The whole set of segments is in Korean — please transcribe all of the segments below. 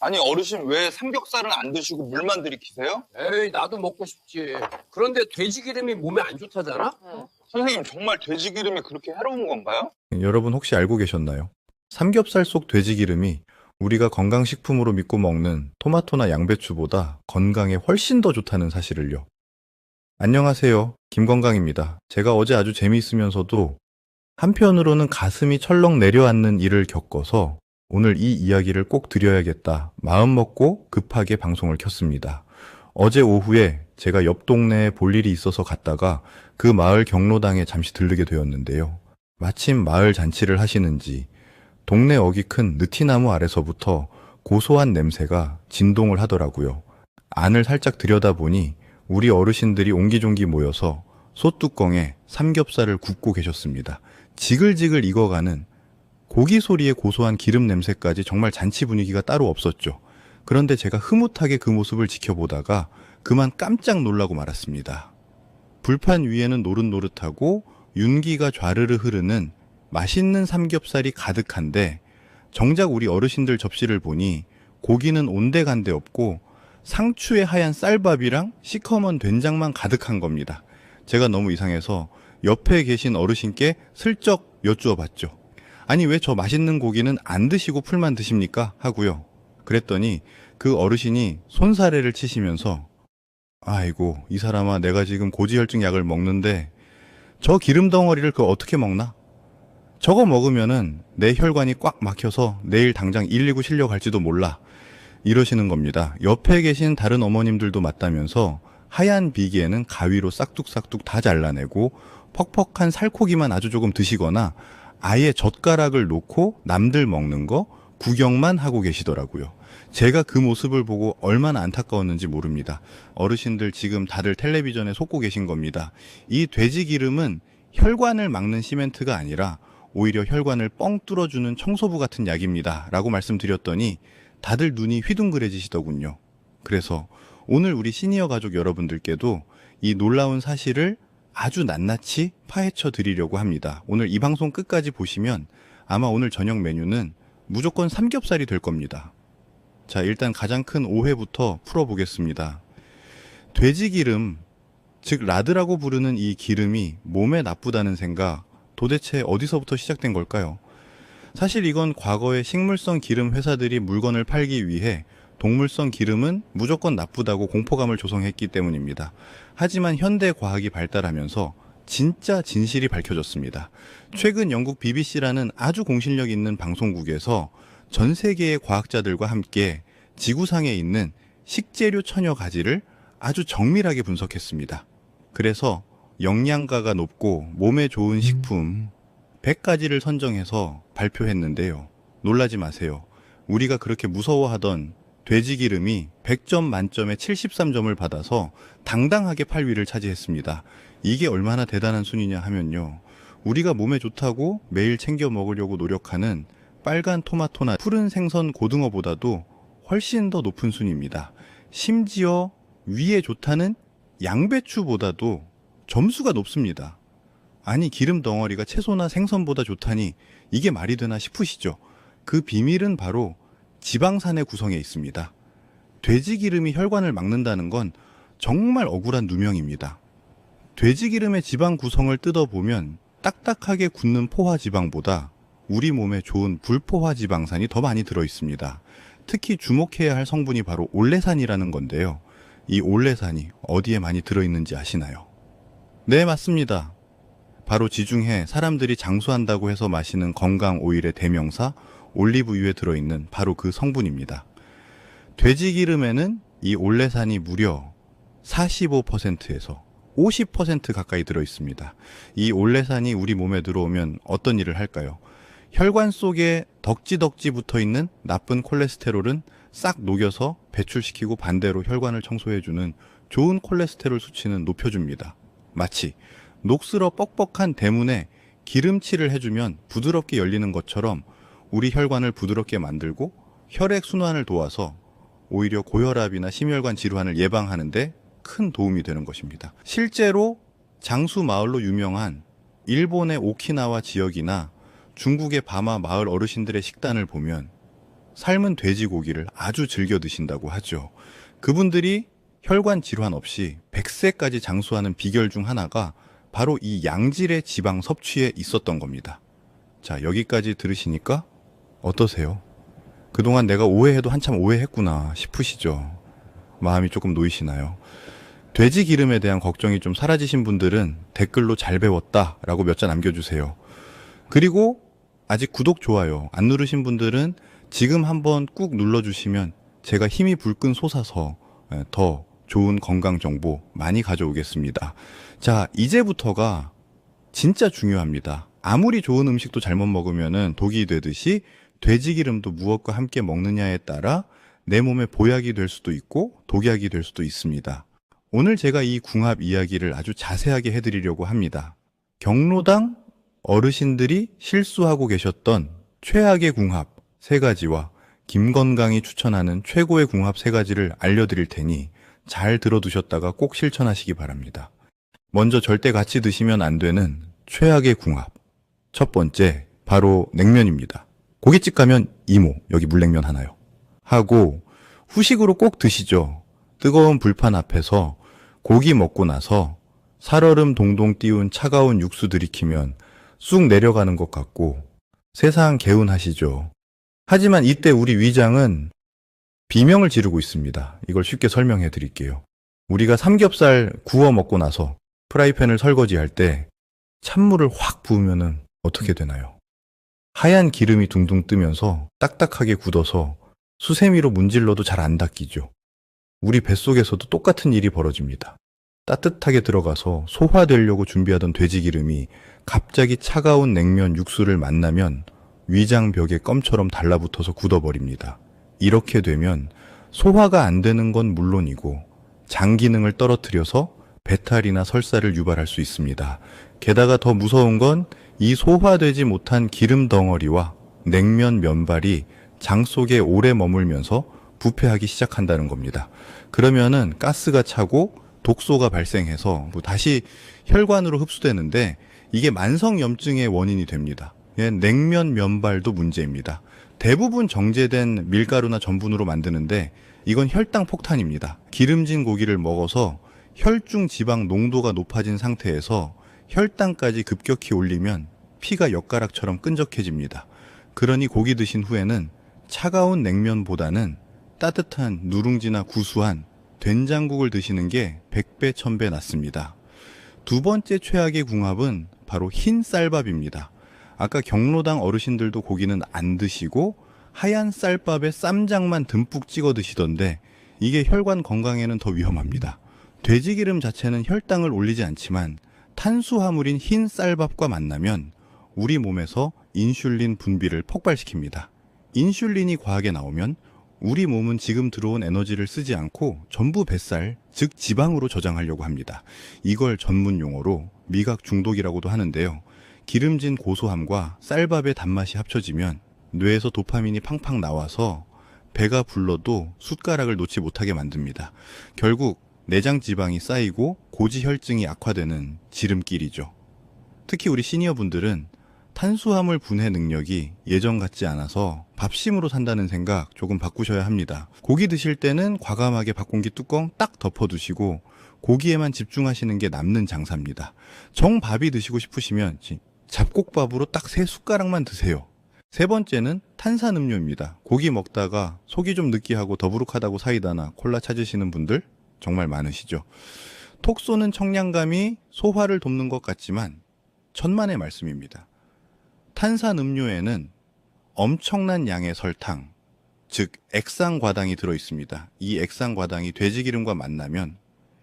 아니 어르신 왜 삼겹살은 안 드시고 물만 들이키세요? 에이, 나도 먹고 싶지. 그런데 돼지 기름이 몸에 안 좋다잖아? 선생님 정말 돼지 기름이 그렇게 해로운 건가요? 여러분 혹시 알고 계셨나요? 삼겹살 속 돼지 기름이 우리가 건강식품으로 믿고 먹는 토마토나 양배추보다 건강에 훨씬 더 좋다는 사실을요. 안녕하세요. 김건강입니다. 제가 어제 아주 재미있으면서도 한편으로는 가슴이 철렁 내려앉는 일을 겪어서 오늘 이 이야기를 꼭 드려야겠다 마음 먹고 급하게 방송을 켰습니다. 어제 오후에 제가 옆 동네에 볼 일이 있어서 갔다가 그 마을 경로당에 잠시 들르게 되었는데요. 마침 마을 잔치를 하시는지 동네 어기 큰 느티나무 아래서부터 고소한 냄새가 진동을 하더라고요. 안을 살짝 들여다보니 우리 어르신들이 옹기종기 모여서 솥뚜껑에 삼겹살을 굽고 계셨습니다. 지글지글 익어가는 고기 소리의 고소한 기름 냄새까지 정말 잔치 분위기가 따로 없었죠. 그런데 제가 흐뭇하게 그 모습을 지켜보다가 그만 깜짝 놀라고 말았습니다. 불판 위에는 노릇노릇하고 윤기가 좌르르 흐르는 맛있는 삼겹살이 가득한데 정작 우리 어르신들 접시를 보니 고기는 온데간데 없고 상추의 하얀 쌀밥이랑 시커먼 된장만 가득한 겁니다. 제가 너무 이상해서 옆에 계신 어르신께 슬쩍 여쭈어 봤죠. 아니 왜 저 맛있는 고기는 안 드시고 풀만 드십니까? 하고요. 그랬더니 그 어르신이 손사래를 치시면서 아이고 이 사람아 내가 지금 고지혈증 약을 먹는데 저 기름 덩어리를 그거 어떻게 먹나? 저거 먹으면은 내 혈관이 꽉 막혀서 내일 당장 119 실려갈지도 몰라. 이러시는 겁니다. 옆에 계신 다른 어머님들도 맞다면서 하얀 비계에는 가위로 싹둑싹둑 다 잘라내고 퍽퍽한 살코기만 아주 조금 드시거나 아예 젓가락을 놓고 남들 먹는 거 구경만 하고 계시더라고요. 제가 그 모습을 보고 얼마나 안타까웠는지 모릅니다. 어르신들 지금 다들 텔레비전에 솟고 계신 겁니다. 이 돼지 기름은 혈관을 막는 시멘트가 아니라 오히려 혈관을 뻥 뚫어주는 청소부 같은 약입니다. 라고 말씀드렸더니 다들 눈이 휘둥그레지시더군요. 그래서 오늘 우리 시니어 가족 여러분들께도 이 놀라운 사실을 아주 낱낱이 파헤쳐 드리려고 합니다. 오늘 이 방송 끝까지 보시면 아마 오늘 저녁 메뉴는 무조건 삼겹살이 될 겁니다. 자, 일단 가장 큰 오해부터 풀어보겠습니다. 돼지 기름, 즉 라드라고 부르는 이 기름이 몸에 나쁘다는 생각 도대체 어디서부터 시작된 걸까요? 사실 이건 과거에 식물성 기름 회사들이 물건을 팔기 위해 동물성 기름은 무조건 나쁘다고 공포감을 조성했기 때문입니다. 하지만 현대 과학이 발달하면서 진짜 진실이 밝혀졌습니다. 최근 영국 BBC라는 아주 공신력 있는 방송국에서 전 세계의 과학자들과 함께 지구상에 있는 식재료 천여 가지를 아주 정밀하게 분석했습니다. 그래서 영양가가 높고 몸에 좋은 식품 100가지를 선정해서 발표했는데요. 놀라지 마세요. 우리가 그렇게 무서워하던 돼지 기름이 100점 만점에 73점을 받아서 당당하게 8위를 차지했습니다. 이게 얼마나 대단한 순위냐 하면요. 우리가 몸에 좋다고 매일 챙겨 먹으려고 노력하는 빨간 토마토나 푸른 생선 고등어보다도 훨씬 더 높은 순위입니다. 심지어 위에 좋다는 양배추보다도 점수가 높습니다. 아니 기름 덩어리가 채소나 생선보다 좋다니 이게 말이 되나 싶으시죠? 그 비밀은 바로 지방산의 구성에 있습니다. 돼지 기름이 혈관을 막는다는 건 정말 억울한 누명입니다. 돼지 기름의 지방 구성을 뜯어보면 딱딱하게 굳는 포화 지방보다 우리 몸에 좋은 불포화 지방산이 더 많이 들어있습니다. 특히 주목해야 할 성분이 바로 올레산이라는 건데요. 이 올레산이 어디에 많이 들어있는지 아시나요? 네, 맞습니다. 바로 지중해 사람들이 장수한다고 해서 마시는 건강 오일의 대명사 올리브유에 들어있는 바로 그 성분입니다. 돼지 기름에는 이 올레산이 무려 45%에서 50% 가까이 들어있습니다. 이 올레산이 우리 몸에 들어오면 어떤 일을 할까요? 혈관 속에 덕지덕지 붙어있는 나쁜 콜레스테롤은 싹 녹여서 배출시키고 반대로 혈관을 청소해주는 좋은 콜레스테롤 수치는 높여줍니다. 마치 녹슬어 뻑뻑한 대문에 기름칠을 해주면 부드럽게 열리는 것처럼 우리 혈관을 부드럽게 만들고 혈액 순환을 도와서 오히려 고혈압이나 심혈관 질환을 예방하는 데 큰 도움이 되는 것입니다. 실제로 장수 마을로 유명한 일본의 오키나와 지역이나 중국의 바마 마을 어르신들의 식단을 보면 삶은 돼지고기를 아주 즐겨 드신다고 하죠. 그분들이 혈관 질환 없이 100세까지 장수하는 비결 중 하나가 바로 이 양질의 지방 섭취에 있었던 겁니다. 자, 여기까지 들으시니까 어떠세요? 그동안 내가 오해해도 한참 오해했구나 싶으시죠? 마음이 조금 놓이시나요? 돼지 기름에 대한 걱정이 좀 사라지신 분들은 댓글로 잘 배웠다라고 몇 자 남겨주세요. 그리고 아직 구독, 좋아요 안 누르신 분들은 지금 한번 꾹 눌러주시면 제가 힘이 불끈 솟아서 더 좋은 건강 정보 많이 가져오겠습니다. 자, 이제부터가 진짜 중요합니다. 아무리 좋은 음식도 잘못 먹으면 독이 되듯이 돼지 기름도 무엇과 함께 먹느냐에 따라 내 몸에 보약이 될 수도 있고 독약이 될 수도 있습니다. 오늘 제가 이 궁합 이야기를 아주 자세하게 해드리려고 합니다. 경로당 어르신들이 실수하고 계셨던 최악의 궁합 3가지와 김건강이 추천하는 최고의 궁합 3가지를 알려드릴 테니 잘 들어두셨다가 꼭 실천하시기 바랍니다. 먼저 절대 같이 드시면 안 되는 최악의 궁합. 첫 번째, 바로 냉면입니다. 고깃집 가면 이모, 여기 물냉면 하나요. 하고 후식으로 꼭 드시죠. 뜨거운 불판 앞에서 고기 먹고 나서 살얼음 동동 띄운 차가운 육수 들이키면 쑥 내려가는 것 같고 세상 개운하시죠. 하지만 이때 우리 위장은 비명을 지르고 있습니다. 이걸 쉽게 설명해 드릴게요. 우리가 삼겹살 구워 먹고 나서 프라이팬을 설거지할 때 찬물을 확 부으면 어떻게 되나요? 하얀 기름이 둥둥 뜨면서 딱딱하게 굳어서 수세미로 문질러도 잘 안 닦이죠. 우리 뱃속에서도 똑같은 일이 벌어집니다. 따뜻하게 들어가서 소화되려고 준비하던 돼지기름이 갑자기 차가운 냉면 육수를 만나면 위장벽에 껌처럼 달라붙어서 굳어버립니다. 이렇게 되면 소화가 안 되는 건 물론이고 장 기능을 떨어뜨려서 배탈이나 설사를 유발할 수 있습니다. 게다가 더 무서운 건 이 소화되지 못한 기름 덩어리와 냉면 면발이 장 속에 오래 머물면서 부패하기 시작한다는 겁니다. 그러면은 가스가 차고 독소가 발생해서 다시 혈관으로 흡수되는데 이게 만성염증의 원인이 됩니다. 냉면 면발도 문제입니다. 대부분 정제된 밀가루나 전분으로 만드는데 이건 혈당 폭탄입니다. 기름진 고기를 먹어서 혈중 지방 농도가 높아진 상태에서 혈당까지 급격히 올리면 피가 엿가락처럼 끈적해집니다. 그러니 고기 드신 후에는 차가운 냉면보다는 따뜻한 누룽지나 구수한 된장국을 드시는 게 100배, 1000배 낫습니다. 두 번째 최악의 궁합은 바로 흰 쌀밥입니다. 아까 경로당 어르신들도 고기는 안 드시고 하얀 쌀밥에 쌈장만 듬뿍 찍어 드시던데 이게 혈관 건강에는 더 위험합니다. 돼지기름 자체는 혈당을 올리지 않지만 탄수화물인 흰 쌀밥과 만나면 우리 몸에서 인슐린 분비를 폭발시킵니다. 인슐린이 과하게 나오면 우리 몸은 지금 들어온 에너지를 쓰지 않고 전부 뱃살, 즉 지방으로 저장하려고 합니다. 이걸 전문 용어로 미각 중독이라고도 하는데요. 기름진 고소함과 쌀밥의 단맛이 합쳐지면 뇌에서 도파민이 팡팡 나와서 배가 불러도 숟가락을 놓지 못하게 만듭니다. 결국 내장 지방이 쌓이고 고지혈증이 악화되는 지름길이죠. 특히 우리 시니어분들은 탄수화물 분해 능력이 예전 같지 않아서 밥심으로 산다는 생각 조금 바꾸셔야 합니다. 고기 드실 때는 과감하게 밥공기 뚜껑 딱 덮어두시고 고기에만 집중하시는 게 남는 장사입니다. 정밥이 드시고 싶으시면 잡곡밥으로 딱 3숟가락만 드세요. 세 번째는 탄산음료입니다. 고기 먹다가 속이 좀 느끼하고 더부룩하다고 사이다나 콜라 찾으시는 분들 정말 많으시죠. 톡 쏘는 청량감이 소화를 돕는 것 같지만 천만의 말씀입니다. 탄산음료에는 엄청난 양의 설탕, 즉 액상과당이 들어있습니다. 이 액상과당이 돼지기름과 만나면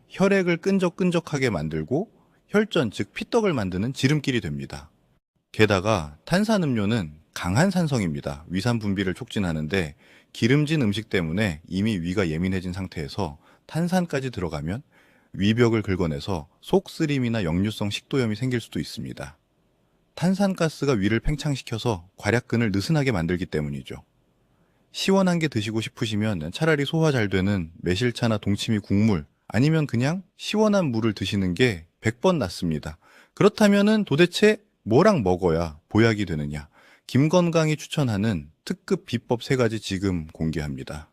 혈액을 끈적끈적하게 만들고 혈전, 즉 피떡을 만드는 지름길이 됩니다. 게다가 탄산음료는 강한 산성입니다. 위산 분비를 촉진하는데 기름진 음식 때문에 이미 위가 예민해진 상태에서 탄산까지 들어가면 위벽을 긁어내서 속쓰림이나 역류성 식도염이 생길 수도 있습니다. 탄산가스가 위를 팽창시켜서 괄약근을 느슨하게 만들기 때문이죠. 시원한 게 드시고 싶으시면 차라리 소화 잘 되는 매실차나 동치미 국물 아니면 그냥 시원한 물을 드시는 게 100번 낫습니다. 그렇다면은 도대체 뭐랑 먹어야 보약이 되느냐? 김건강이 추천하는 특급 비법 3가지 지금 공개합니다.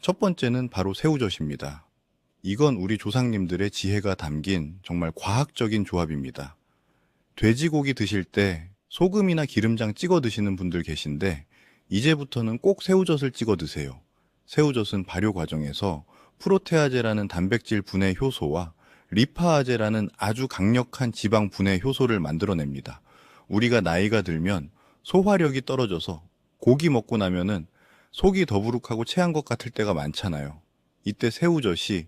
첫 번째는 바로 새우젓입니다. 이건 우리 조상님들의 지혜가 담긴 정말 과학적인 조합입니다. 돼지고기 드실 때 소금이나 기름장 찍어 드시는 분들 계신데 이제부터는 꼭 새우젓을 찍어 드세요. 새우젓은 발효 과정에서 프로테아제라는 단백질 분해 효소와 리파아제라는 아주 강력한 지방 분해 효소를 만들어냅니다. 우리가 나이가 들면 소화력이 떨어져서 고기 먹고 나면은 속이 더부룩하고 체한 것 같을 때가 많잖아요. 이때 새우젓이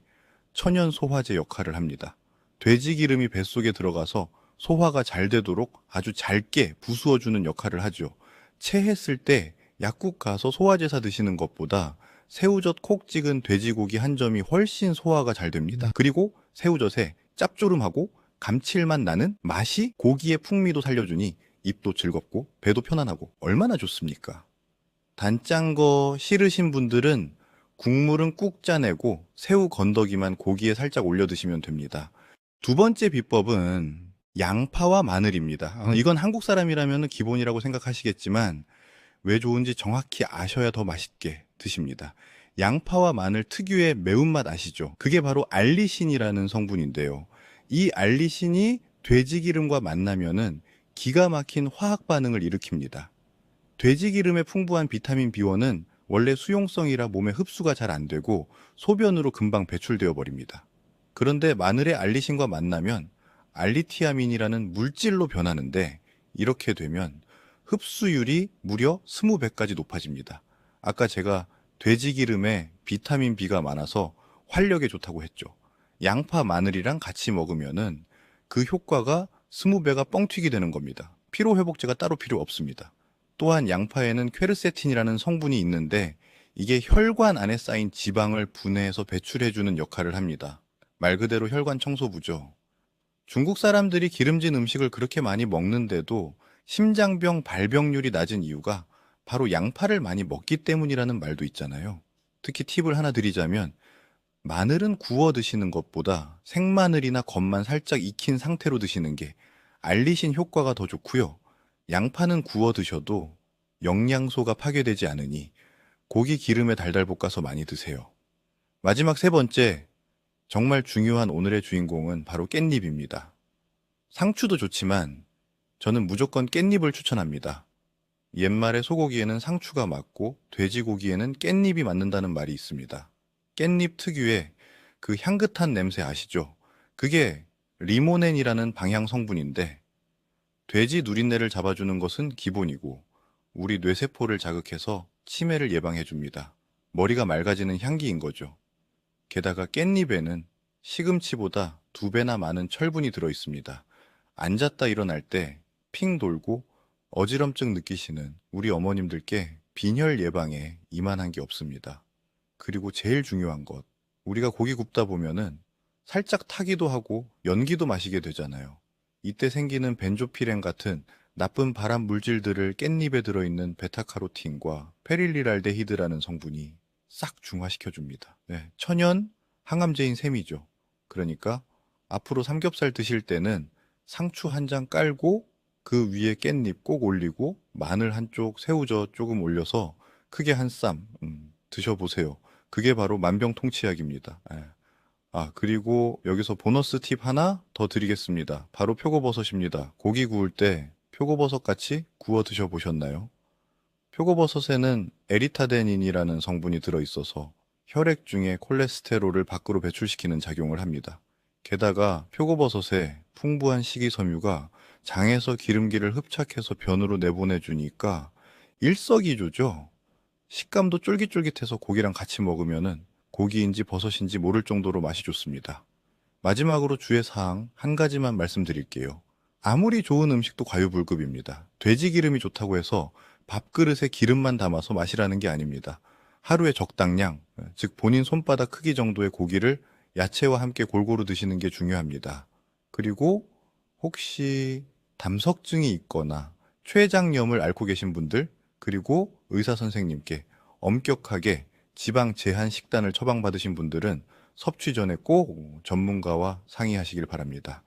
천연 소화제 역할을 합니다. 돼지 기름이 뱃속에 들어가서 소화가 잘 되도록 아주 잘게 부수어주는 역할을 하죠. 체했을 때 약국 가서 소화제사 드시는 것보다 새우젓 콕 찍은 돼지고기 한 점이 훨씬 소화가 잘 됩니다. 그리고 새우젓에 짭조름하고 감칠맛 나는 맛이 고기의 풍미도 살려주니 입도 즐겁고 배도 편안하고 얼마나 좋습니까? 단짠 거 싫으신 분들은 국물은 꾹 짜내고 새우 건더기만 고기에 살짝 올려 드시면 됩니다. 두 번째 비법은 양파와 마늘입니다. 이건 한국 사람이라면 기본이라고 생각하시겠지만 왜 좋은지 정확히 아셔야 더 맛있게 드십니다. 양파와 마늘 특유의 매운맛 아시죠? 그게 바로 알리신이라는 성분인데요. 이 알리신이 돼지기름과 만나면은 기가 막힌 화학 반응을 일으킵니다. 돼지기름에 풍부한 비타민 B1은 원래 수용성이라 몸에 흡수가 잘 안 되고 소변으로 금방 배출되어 버립니다. 그런데 마늘의 알리신과 만나면 알리티아민이라는 물질로 변하는데 이렇게 되면 흡수율이 무려 20배까지 높아집니다. 아까 제가 돼지기름에 비타민 B가 많아서 활력에 좋다고 했죠. 양파, 마늘이랑 같이 먹으면은 그 효과가 20배가 뻥튀기 되는 겁니다. 피로회복제가 따로 필요 없습니다. 또한 양파에는 퀘르세틴이라는 성분이 있는데 이게 혈관 안에 쌓인 지방을 분해해서 배출해주는 역할을 합니다. 말 그대로 혈관 청소부죠. 중국 사람들이 기름진 음식을 그렇게 많이 먹는데도 심장병 발병률이 낮은 이유가 바로 양파를 많이 먹기 때문이라는 말도 있잖아요. 특히 팁을 하나 드리자면 마늘은 구워 드시는 것보다 생마늘이나 겉만 살짝 익힌 상태로 드시는 게 알리신 효과가 더 좋고요. 양파는 구워 드셔도 영양소가 파괴되지 않으니 고기 기름에 달달 볶아서 많이 드세요. 마지막 세 번째, 정말 중요한 오늘의 주인공은 바로 깻잎입니다. 상추도 좋지만 저는 무조건 깻잎을 추천합니다. 옛말에 소고기에는 상추가 맞고 돼지고기에는 깻잎이 맞는다는 말이 있습니다. 깻잎 특유의 그 향긋한 냄새 아시죠? 그게 리모넨이라는 방향 성분인데 돼지 누린내를 잡아주는 것은 기본이고 우리 뇌세포를 자극해서 치매를 예방해줍니다. 머리가 맑아지는 향기인 거죠. 게다가 깻잎에는 시금치보다 2배나 많은 철분이 들어있습니다. 앉았다 일어날 때 핑 돌고 어지럼증 느끼시는 우리 어머님들께 빈혈 예방에 이만한 게 없습니다. 그리고 제일 중요한 것, 우리가 고기 굽다 보면은 살짝 타기도 하고 연기도 마시게 되잖아요. 이때 생기는 벤조피렌 같은 나쁜 발암 물질들을 깻잎에 들어있는 베타카로틴과 페릴리랄데히드라는 성분이 싹 중화시켜줍니다. 네, 천연 항암제인 셈이죠. 그러니까 앞으로 삼겹살 드실 때는 상추 한 장 깔고 그 위에 깻잎 꼭 올리고 마늘 한쪽, 새우젓 조금 올려서 크게 한 쌈 드셔보세요. 그게 바로 만병통치약입니다. 예. 그리고 여기서 보너스 팁 하나 더 드리겠습니다. 바로 표고버섯입니다. 고기 구울 때 표고버섯 같이 구워 드셔보셨나요? 표고버섯에는 에리타데닌이라는 성분이 들어있어서 혈액 중에 콜레스테롤을 밖으로 배출시키는 작용을 합니다. 게다가 표고버섯에 풍부한 식이섬유가 장에서 기름기를 흡착해서 변으로 내보내주니까 일석이조죠. 식감도 쫄깃쫄깃해서 고기랑 같이 먹으면은 고기인지 버섯인지 모를 정도로 맛이 좋습니다. 마지막으로 주의사항 한 가지만 말씀드릴게요. 아무리 좋은 음식도 과유불급입니다. 돼지 기름이 좋다고 해서 밥그릇에 기름만 담아서 마시라는 게 아닙니다. 하루에 적당량, 즉 본인 손바닥 크기 정도의 고기를 야채와 함께 골고루 드시는 게 중요합니다. 그리고 혹시 담석증이 있거나 췌장염을 앓고 계신 분들, 그리고 의사 선생님께 엄격하게 지방 제한 식단을 처방받으신 분들은 섭취 전에 꼭 전문가와 상의하시길 바랍니다.